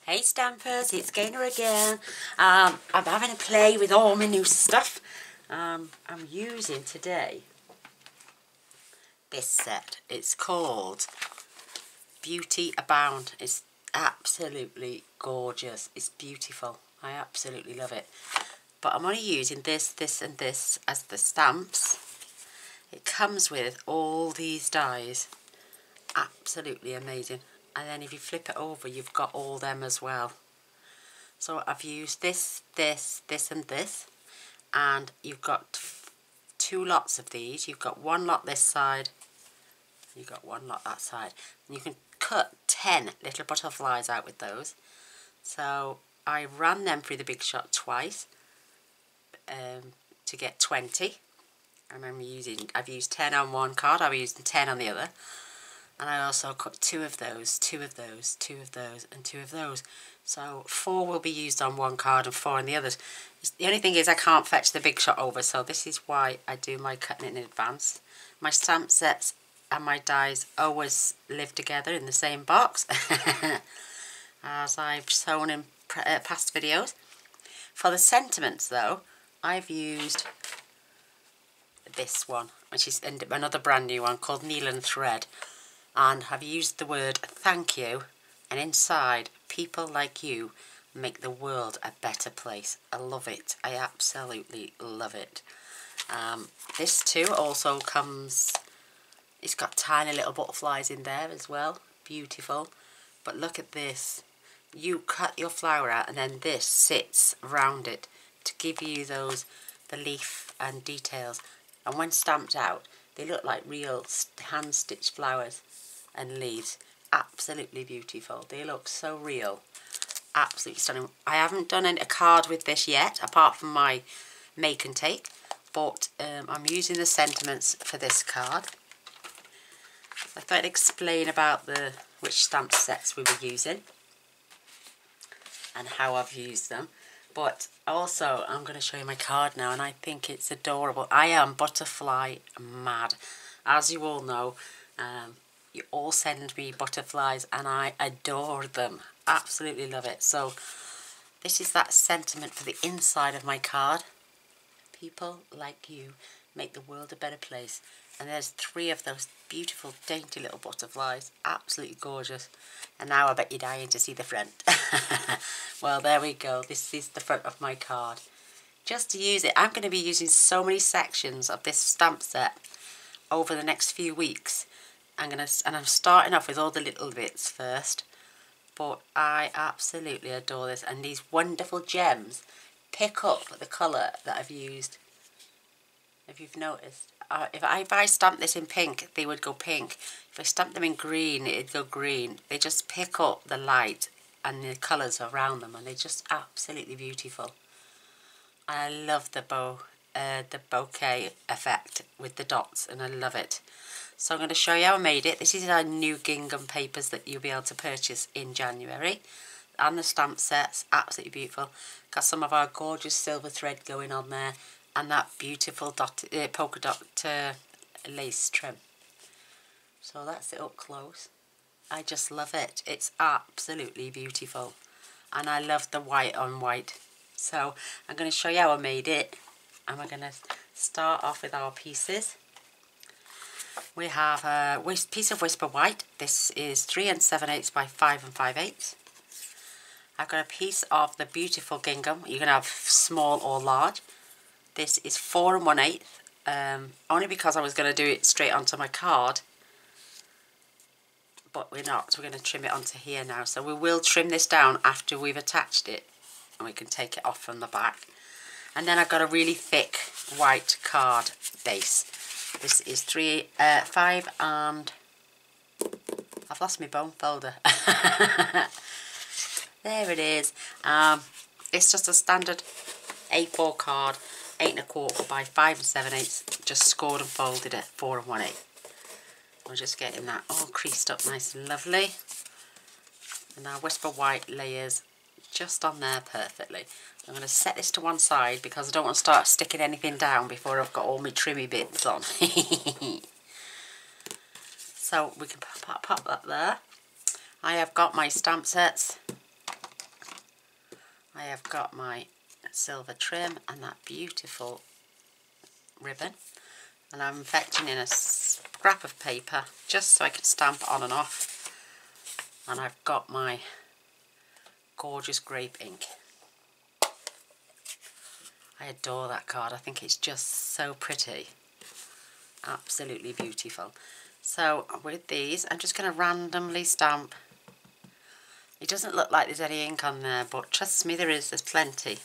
Hey Stampers, it's Gaynor again. I'm having a play with all my new stuff. I'm using today this set. It's called Beauty Abound. It's absolutely gorgeous. It's beautiful. I absolutely love it. But I'm only using this, this and this as the stamps. It comes with all these dies. Absolutely amazing. And then if you flip it over, you've got all them as well. So I've used this, this, this and this. And you've got two lots of these. You've got one lot this side. You've got one lot that side. And you can cut 10 little butterflies out with those. So I ran them through the Big Shot twice to get 20. And I've used 10 on one card. I've used 10 on the other. And I also cut two of those, two of those, two of those, and two of those. So 4 will be used on one card and 4 on the others. The only thing is I can't fetch the Big Shot over, so this is why I do my cutting in advance. My stamp sets and my dies always live together in the same box, as I've shown in past videos. For the sentiments though, I've used this one, which is another brand new one called Needle and Thread. And I've used the word thank you, and inside, people like you make the world a better place. I love it. I absolutely love it. This too also comes, it's got tiny little butterflies in there as well. Beautiful. But look at this. You cut your flower out and then this sits around it to give you the leaf and details. And when stamped out, they look like real hand-stitched flowers and leaves. Absolutely beautiful. They look so real. Absolutely stunning. I haven't done a card with this yet, apart from my make and take, but I'm using the sentiments for this card. I thought I'd explain about which stamp sets we were using and how I've used them. But also, I'm going to show you my card now, and I think it's adorable. I am butterfly mad. As you all know, you all send me butterflies, and I adore them. Absolutely love it. So, this is that sentiment for the inside of my card. People like you make the world a better place. And there's 3 of those beautiful, dainty little butterflies. Absolutely gorgeous. And now I bet you're dying to see the front. Well, there we go. This is the front of my card. Just to use it, I'm going to be using so many sections of this stamp set over the next few weeks. And I'm starting off with all the little bits first. But I absolutely adore this. And these wonderful gems pick up the colour that I've used. If you've noticed. If I stamped this in pink, they would go pink. If I stamped them in green, it'd go green. They just pick up the light and the colours around them, and they're just absolutely beautiful. And I love the bouquet effect with the dots, and I love it. So I'm going to show you how I made it. This is our new gingham papers that you'll be able to purchase in January. And the stamp sets, absolutely beautiful. Got some of our gorgeous silver thread going on there. And that beautiful polka dot lace trim. So that's it up close. I just love it. It's absolutely beautiful. And I love the white on white. So I'm going to show you how I made it. And we're going to start off with our pieces. We have a piece of Whisper White. This is 3 7/8 by 5 5/8. I've got a piece of the beautiful gingham. You can have small or large. This is 4 1/8, only because I was going to do it straight onto my card, but we're not, so we're going to trim it onto here now. So we will trim this down after we've attached it, and we can take it off from the back. And then I've got a really thick white card base. This is 5 and... I've lost my bone folder. There it is. It's just a standard A4 card. 8 1/4 by 5 7/8, just scored and folded at 4 1/8. We're just getting that all creased up nice and lovely. And our Whisper White layers just on there perfectly. I'm going to set this to one side because I don't want to start sticking anything down before I've got all my trimmy bits on. So we can pop that there. I have got my stamp sets I have got my silver trim and that beautiful ribbon, and I'm fetching in a scrap of paper just so I can stamp on and off, and I've got my gorgeous grape ink. I adore that card. I think it's just so pretty. Absolutely beautiful. So with these, I'm just going to randomly stamp. It doesn't look like there's any ink on there, but trust me, there is. There's plenty.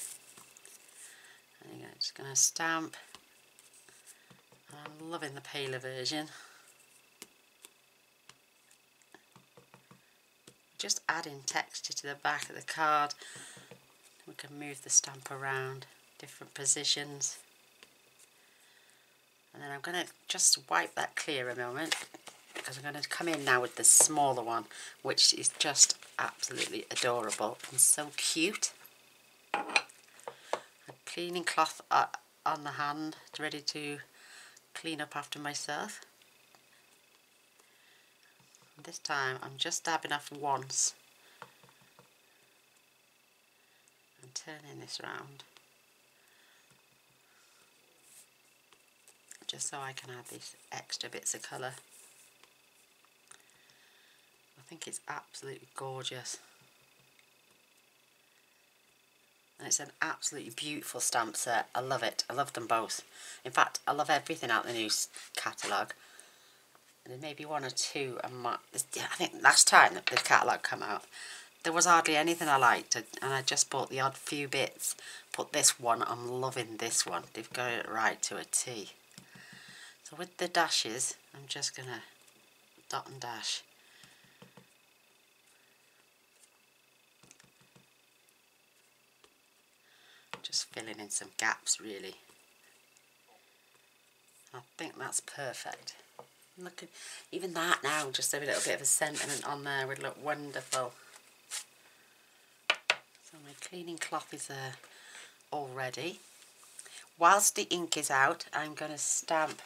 I'm just going to stamp. I'm loving the paler version. Just adding texture to the back of the card. We can move the stamp around different positions. And then I'm going to just wipe that clear a moment, because I'm going to come in now with the smaller one, which is just absolutely adorable and so cute. A cleaning cloth on the hand, ready to clean up after myself. And this time I'm just dabbing off once and turning this round, just so I can add these extra bits of colour. I think it's absolutely gorgeous. And it's an absolutely beautiful stamp set. I love it. I love them both. In fact, I love everything out the new catalogue. And there may be one or two. I think last time that the catalogue came out, there was hardly anything I liked, and I just bought the odd few bits. But this one, I'm loving this one. They've got it right to a T. So with the dashes, I'm just going to dot and dash. Just filling in some gaps, really. I think that's perfect. Look at even that now, just a little bit of a sentiment on there would look wonderful. So my cleaning cloth is all ready. Whilst the ink is out, I'm going to stamp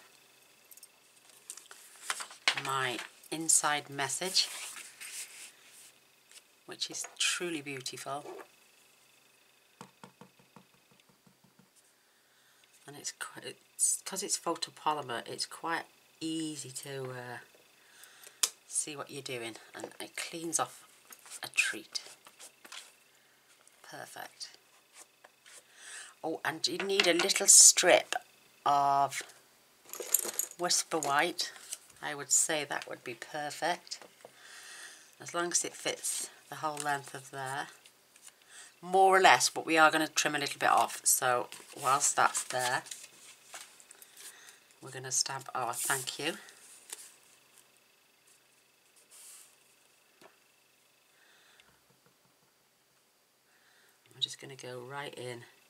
my inside message, which is truly beautiful. And it's because it's photopolymer, it's quite easy to see what you're doing, and it cleans off a treat. Perfect. Oh, and you need a little strip of Whisper White. I would say that would be perfect, as long as it fits the whole length of there. More or less, but we are going to trim a little bit off. So whilst that's there, we're going to stamp our thank you. I'm just going to go right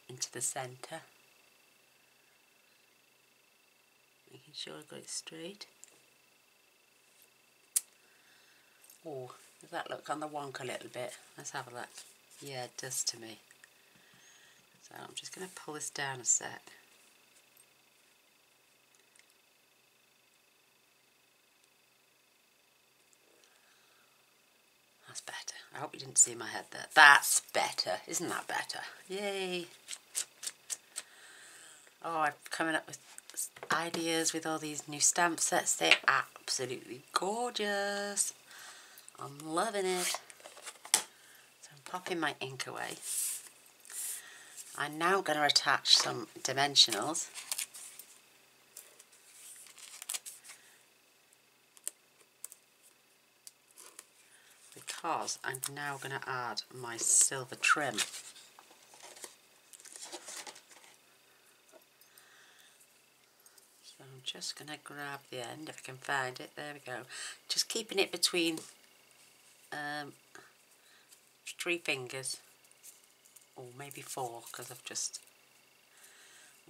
into the centre, making sure I've got it straight. Oh, does that look on the wonk a little bit? Let's have a look. Yeah, it does to me. So I'm just going to pull this down a sec. That's better. I hope you didn't see my head there. That's better. Isn't that better? Yay. Oh, I'm coming up with ideas with all these new stamp sets. They're absolutely gorgeous. I'm loving it. So I'm popping my ink away. I'm now going to attach some dimensionals. Because I'm now going to add my silver trim. So I'm just going to grab the end if I can find it. There we go. Just keeping it between 3 fingers, or maybe 4, because I've just...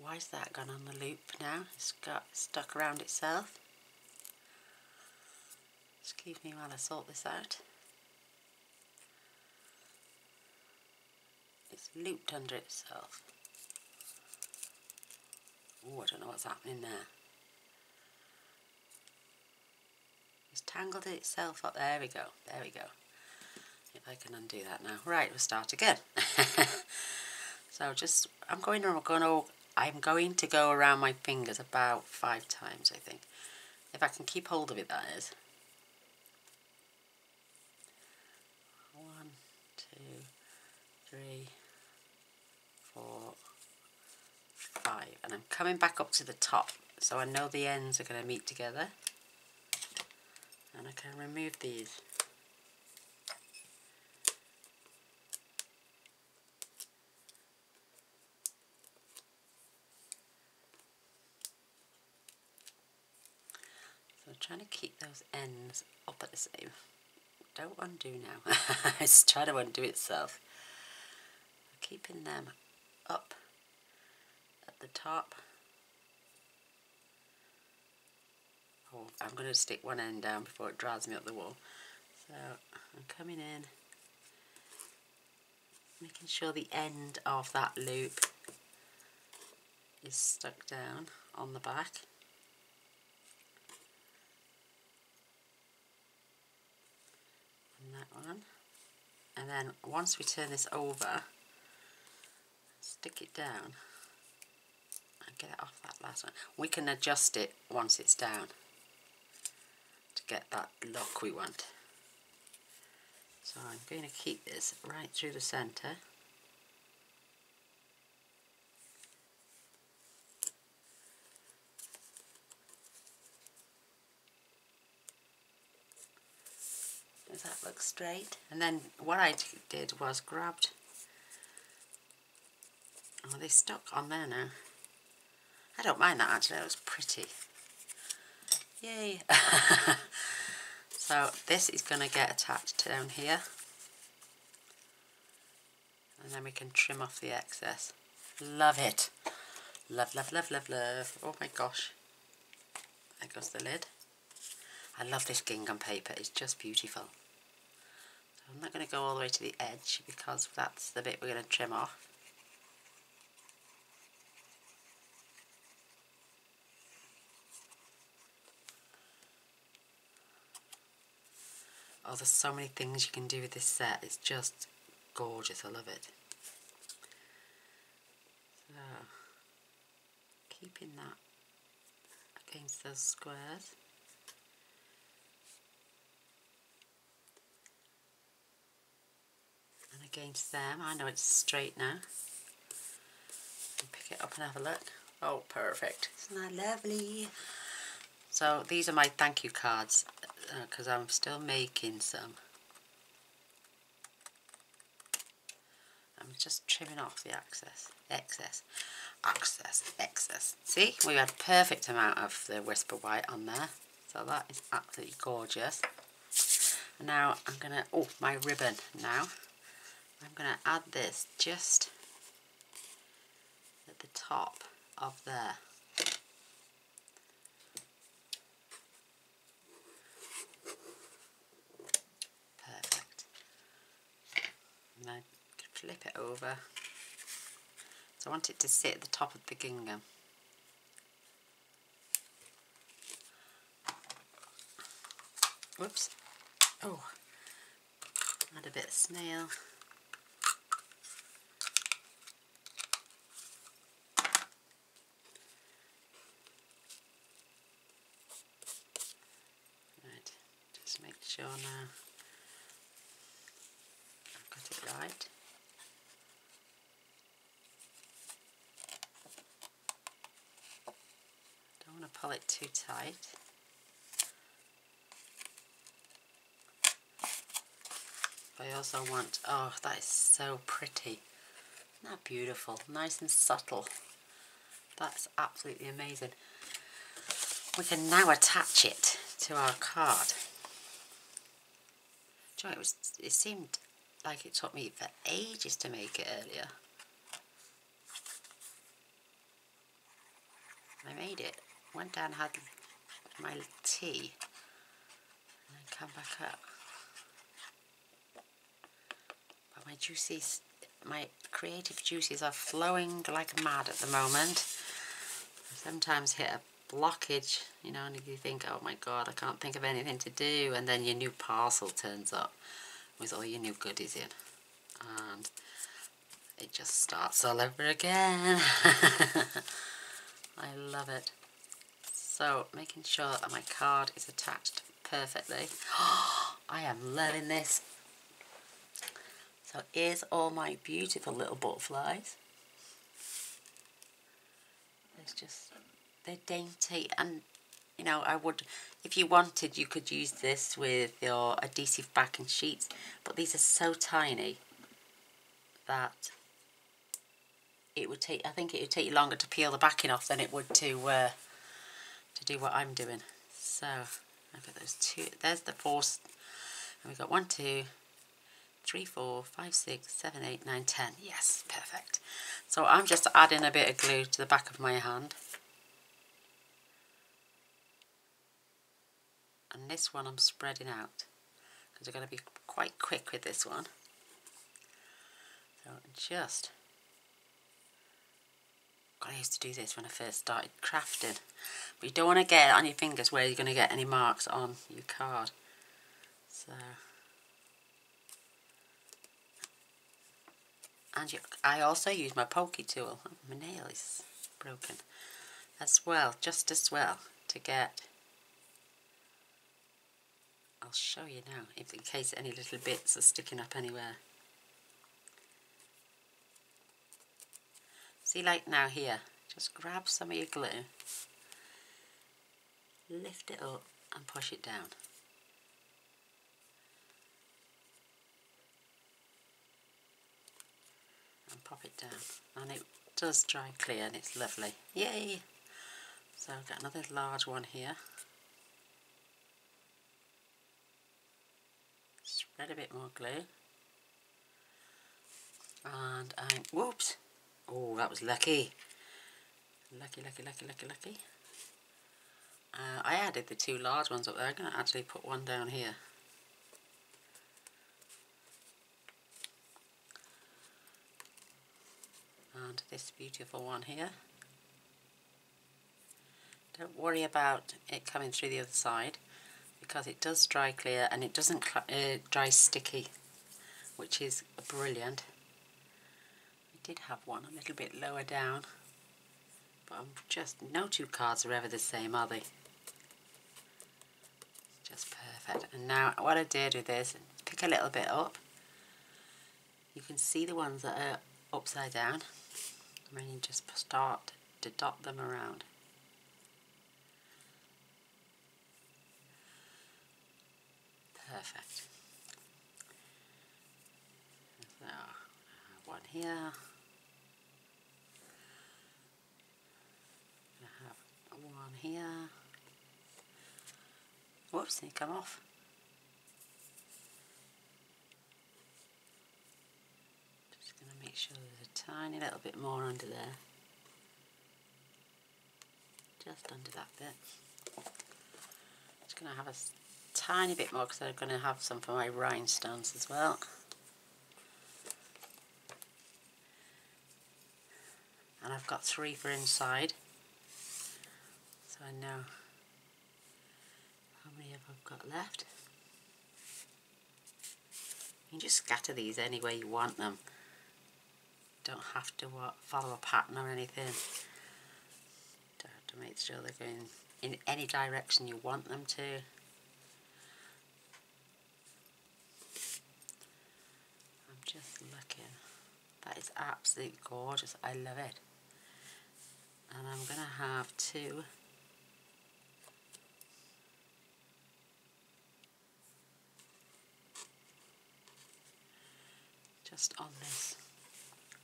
Why's that gone on the loop now? It's got stuck around itself. Excuse me while I sort this out. It's looped under itself. Oh, I don't know what's happening there. It's tangled itself up. There we go. There we go. If I can undo that now. Right, we'll start again. So just, I'm going to go around my fingers about 5 times, I think. If I can keep hold of it, that is. 1, 2, 3, 4, 5. And I'm coming back up to the top, so I know the ends are going to meet together. And I can remove these. So I'm trying to keep those ends up at the same. Don't undo now. It's trying to undo itself. Keeping them up at the top. Oh, I'm going to stick one end down before it drives me up the wall. So I'm coming in, making sure the end of that loop is stuck down on the back. And that one. And then once we turn this over, stick it down and get it off that last one. We can adjust it once it's down to get that look we want. So I'm going to keep this right through the centre. Does that look straight? And then what I did was grabbed, oh, they stuck on there now. I don't mind that actually, that looks pretty. Yay! So this is going to get attached down here. And then we can trim off the excess. Love it! Love, love, love, love, love. Oh my gosh. There goes the lid. I love this gingham paper, it's just beautiful. So I'm not going to go all the way to the edge because that's the bit we're going to trim off. Oh, there's so many things you can do with this set, it's just gorgeous, I love it. So, keeping that against those squares. And against them, I know it's straight now. And pick it up and have a look. Oh, perfect. Isn't that lovely? So these are my thank you cards, because I'm still making some. I'm just trimming off the excess. See, we had a perfect amount of the Whisper White on there, so that is absolutely gorgeous. And now I'm gonna, oh, my ribbon now. I'm gonna add this just at the top of there. Perfect. And then flip it over. So I want it to sit at the top of the gingham. Whoops. Oh, add a bit of snail. Right, just make sure now I've got it right. Don't want to pull it too tight. I also want, oh, that is so pretty. Isn't that beautiful? Nice and subtle. That's absolutely amazing. We can now attach it to our card. Do you know, it seemed like it took me for ages to make it earlier. I made it, went down, had my tea, and then come back up. But my creative juices are flowing like mad at the moment. I sometimes hit a blockage, you know, and you think, oh my god, I can't think of anything to do, and then your new parcel turns up. with all your new goodies in. And it just starts all over again. I love it. So making sure that my card is attached perfectly. I am loving this. So here's all my beautiful little butterflies. It's just, they're dainty, and you know, I would, if you wanted, you could use this with your adhesive backing sheets, but these are so tiny that it would take, I think it would take you longer to peel the backing off than it would to do what I'm doing. So I've got those two, there's the four, and we've got 1, 2, 3, 4, 5, 6, 7, 8, 9, 10. Yes, perfect. So I'm just adding a bit of glue to the back of my hand. And this one I'm spreading out because I'm going to be quite quick with this one. So just, I used to do this when I first started crafting. But you don't want to get it on your fingers where you're going to get any marks on your card. So, and I also use my pokey tool. Oh, my nail is broken as well, just as well, to get, I'll show you now, if in case any little bits are sticking up anywhere. See, like now here, just grab some of your glue, lift it up and push it down. And pop it down, and it does dry clear and it's lovely. Yay! So I've got another large one here. Spread a bit more glue, and I'm, whoops, oh, that was lucky. Lucky, lucky, lucky, lucky, lucky. I added the two large ones up there. I'm going to actually put one down here. And this beautiful one here. Don't worry about it coming through the other side, because it does dry clear and it doesn't dry sticky, which is brilliant. I did have one a little bit lower down, but I'm just, no two cards are ever the same, are they? Just perfect. And now what I did with this, pick a little bit up. You can see the ones that are upside down, and then you just start to dot them around. Perfect. So I have one here. I have one here. Whoops, they come off. Just going to make sure there's a tiny little bit more under there. Just under that bit. Just going to have a tiny bit more because I'm going to have some for my rhinestones as well. And I've got 3 for inside, so I know how many I've got left. You can just scatter these any way you want them. You don't have to follow a pattern or anything. You have to make sure they're going in any direction you want them to. I'm just looking. That is absolutely gorgeous. I love it. And I'm going to have 2 just on this,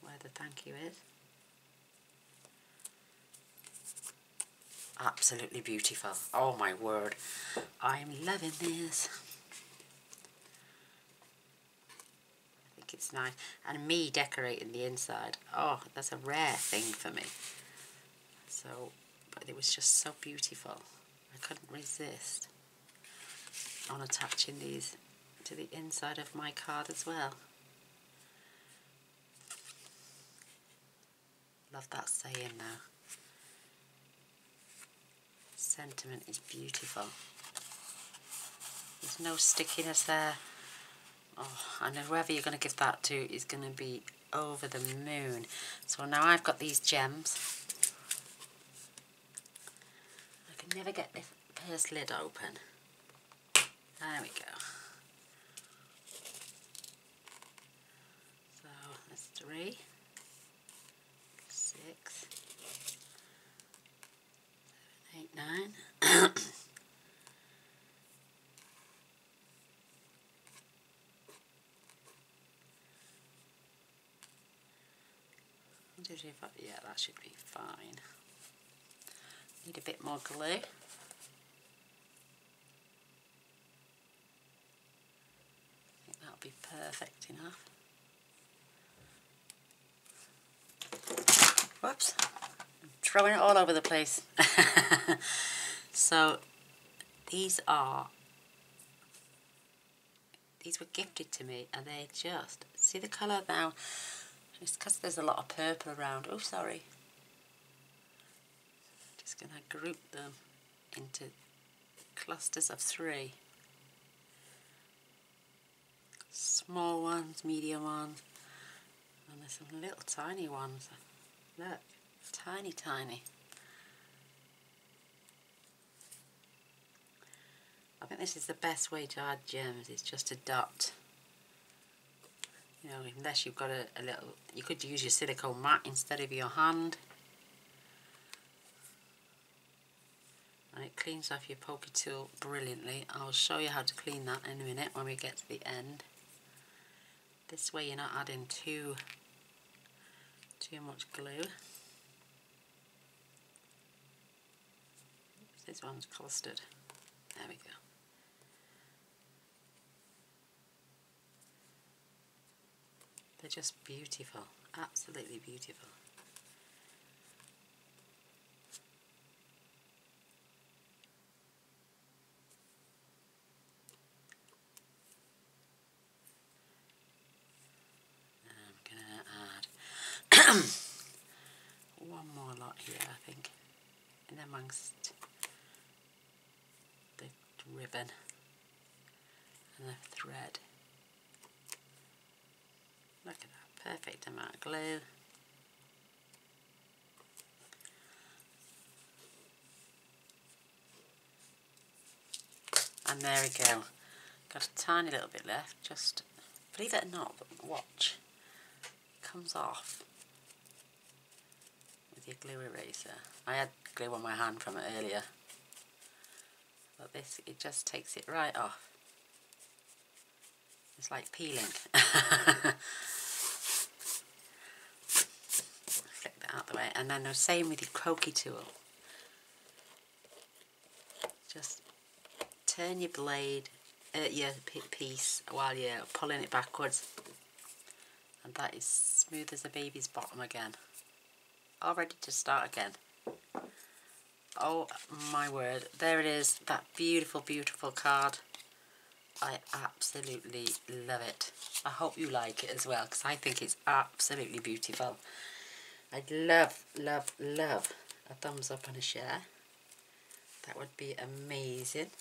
where the thank you is. Absolutely beautiful. Oh my word. I'm loving this. I think it's nice. And me decorating the inside. Oh, that's a rare thing for me. So, but it was just so beautiful. I couldn't resist on attaching these to the inside of my card as well. Love that saying now. Sentiment is beautiful. There's no stickiness there. Oh, and whoever you're going to give that to is going to be over the moon. So now I've got these gems. I can never get this purse lid open. There we go. So that's 3, 6, 7, 8, 9. Yeah, that should be fine. Need a bit more glue. I think that'll be perfect enough. Whoops, I'm throwing it all over the place. So these were gifted to me, and they just, see the colour now? It's because there's a lot of purple around. Oh, sorry. Just going to group them into clusters of 3. Small ones, medium ones, and there's some little tiny ones. Look, tiny, tiny. I think this is the best way to add gems, is just to dot. You know, unless you've got a little, you could use your silicone mat instead of your hand. And it cleans off your pokey tool brilliantly. I'll show you how to clean that in a minute when we get to the end. This way you're not adding too much glue. This one's clustered. There we go. They're just beautiful, absolutely beautiful. I'm going to add one more lot here, I think, in amongst the ribbon and the thread. Look at that, perfect amount of glue. And there we go. Got a tiny little bit left, just, believe it or not, but watch. It comes off with your glue eraser. I had glue on my hand from it earlier. But this, it just takes it right off. It's like peeling. Flick that out the way, and then the same with your pokey tool. Just turn your blade, your piece, while you're pulling it backwards, and that is smooth as a baby's bottom again. All ready to start again. Oh my word, there it is, that beautiful, beautiful card. I absolutely love it. I hope you like it as well, because I think it's absolutely beautiful. I'd love, love, love a thumbs up and a share. That would be amazing.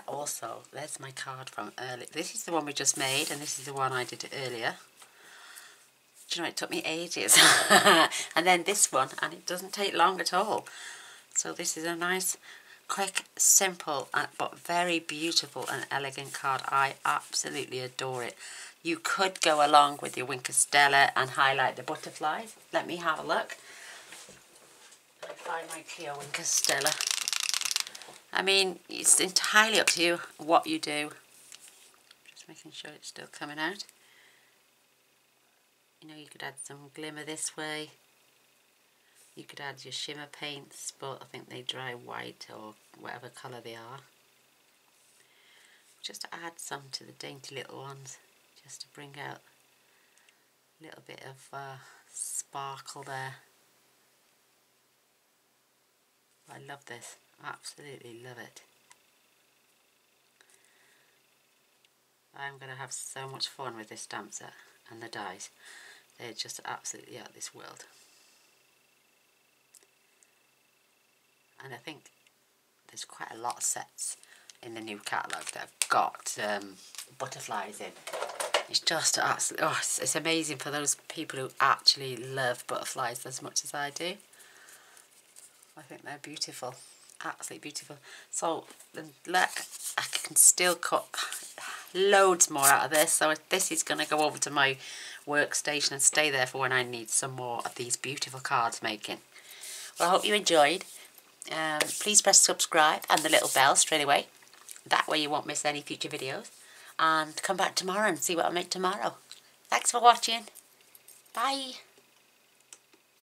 Also, there's my card from earlier. This is the one we just made, and this is the one I did earlier. Do you know, it took me ages. And then this one, and it doesn't take long at all. So this is a nice, quick, simple, but very beautiful and elegant card. I absolutely adore it. You could go along with your Winker Stella and highlight the butterflies. Let me have a look. I find my clear Winker Stella. I mean, it's entirely up to you what you do. Just making sure it's still coming out. You know, you could add some glimmer this way. You could add your shimmer paints, but I think they dry white or whatever colour they are. Just add some to the dainty little ones, just to bring out a little bit of sparkle there. I love this, absolutely love it. I'm going to have so much fun with this stamp set and the dies. They're just absolutely out of this world. And I think there's quite a lot of sets in the new catalogue that have got butterflies in. It's just absolutely, oh, it's amazing for those people who actually love butterflies as much as I do. I think they're beautiful, absolutely beautiful. So look, I can still cut loads more out of this. So this is going to go over to my workstation and stay there for when I need some more of these beautiful cards making. Well, I hope you enjoyed. Please press subscribe and the little bell straight away. That way you won't miss any future videos. And come back tomorrow and see what I make tomorrow. Thanks for watching. Bye.